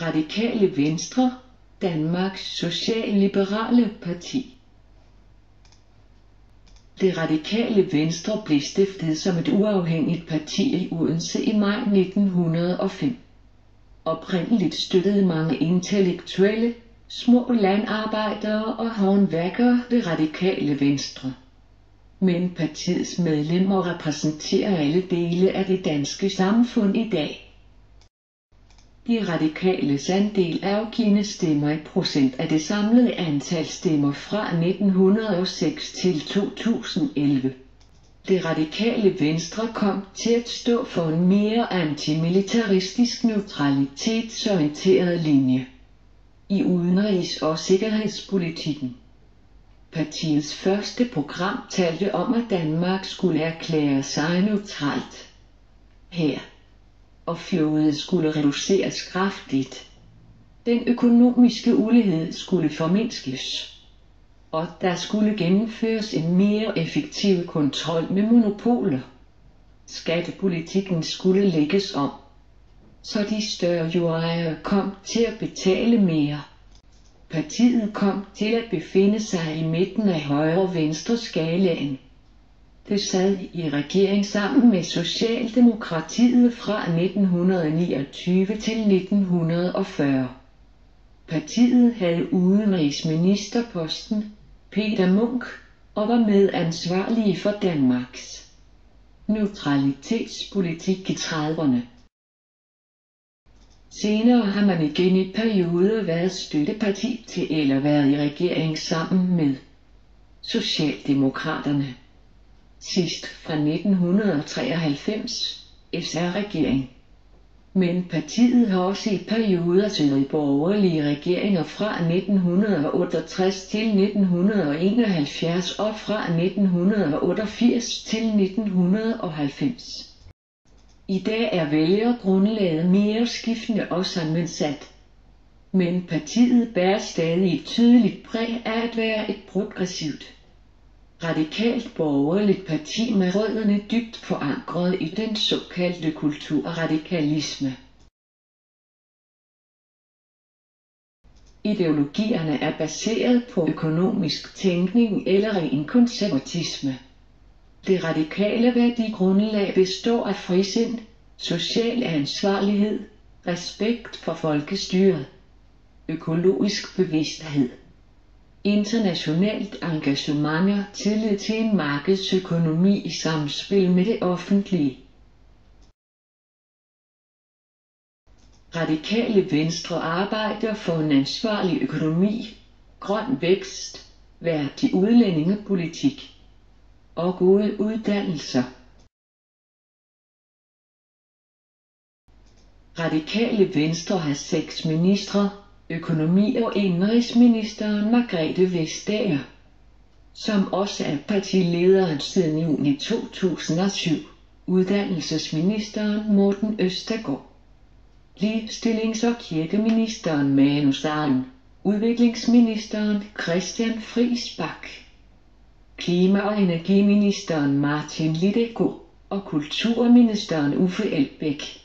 Radikale Venstre, Danmarks Socialliberale Parti. Det Radikale Venstre blev stiftet som et uafhængigt parti i Odense i maj 1905. Oprindeligt støttede mange intellektuelle, små landarbejdere og håndværkere det Radikale Venstre. Men partiets medlemmer repræsenterer alle dele af det danske samfund i dag. De radikales andel afgivne stemmer i procent af det samlede antal stemmer fra 1906 til 2011. Det Radikale Venstre kom til at stå for en mere antimilitaristisk neutralitetsorienteret linje i udenrigs- og sikkerhedspolitikken. Partiets første program talte om, at Danmark skulle erklære sig neutralt. Hær og flåde skulle reduceres kraftigt. Den økonomiske ulighed skulle formindskes. Og der skulle gennemføres en mere effektiv kontrol med monopoler. Skattepolitikken skulle lægges om, så de større jordejere kom til at betale mere. Partiet kom til at befinde sig i midten af højre-venstre skalaen. Det sad i regering sammen med Socialdemokratiet fra 1929 til 1940. Partiet havde udenrigsministerposten, Peter Munk, og var medansvarlig for Danmarks neutralitetspolitik i 30'erne. Senere har man igen i perioder været støtteparti til eller været i regering sammen med Socialdemokraterne. Sidst fra 1993, SR-regering. Men partiet har også i perioder siddet i borgerlige regeringer fra 1968 til 1971 og fra 1988 til 1990. I dag er vælgergrundlaget mere skiftende og sammensat. Men partiet bærer stadig et tydeligt præg af at være et progressivt, radikalt borgerligt parti med rødderne dybt forankret i den såkaldte kulturradikalisme. Ideologierne er baseret på økonomisk tænkning eller ren konservatisme. Det radikale værdigrundlag består af frisind, social ansvarlighed, respekt for folkestyret, økologisk bevidsthed, internationalt engagement og tillid til en markedsøkonomi i samspil med det offentlige. Radikale Venstre arbejder for en ansvarlig økonomi, grøn vækst, værdig udlændingepolitik og gode uddannelser. Radikale Venstre har 6 ministre, økonomi- og indenrigsministeren Margrethe Vestager, som også er partilederen siden juni 2007, uddannelsesministeren Morten Østergaard, ligestillings- og kirkeministeren Manu Sareen, udviklingsministeren Christian Friis Bach, klima- og energiministeren Martin Lidegaard og kulturministeren Uffe Elbæk.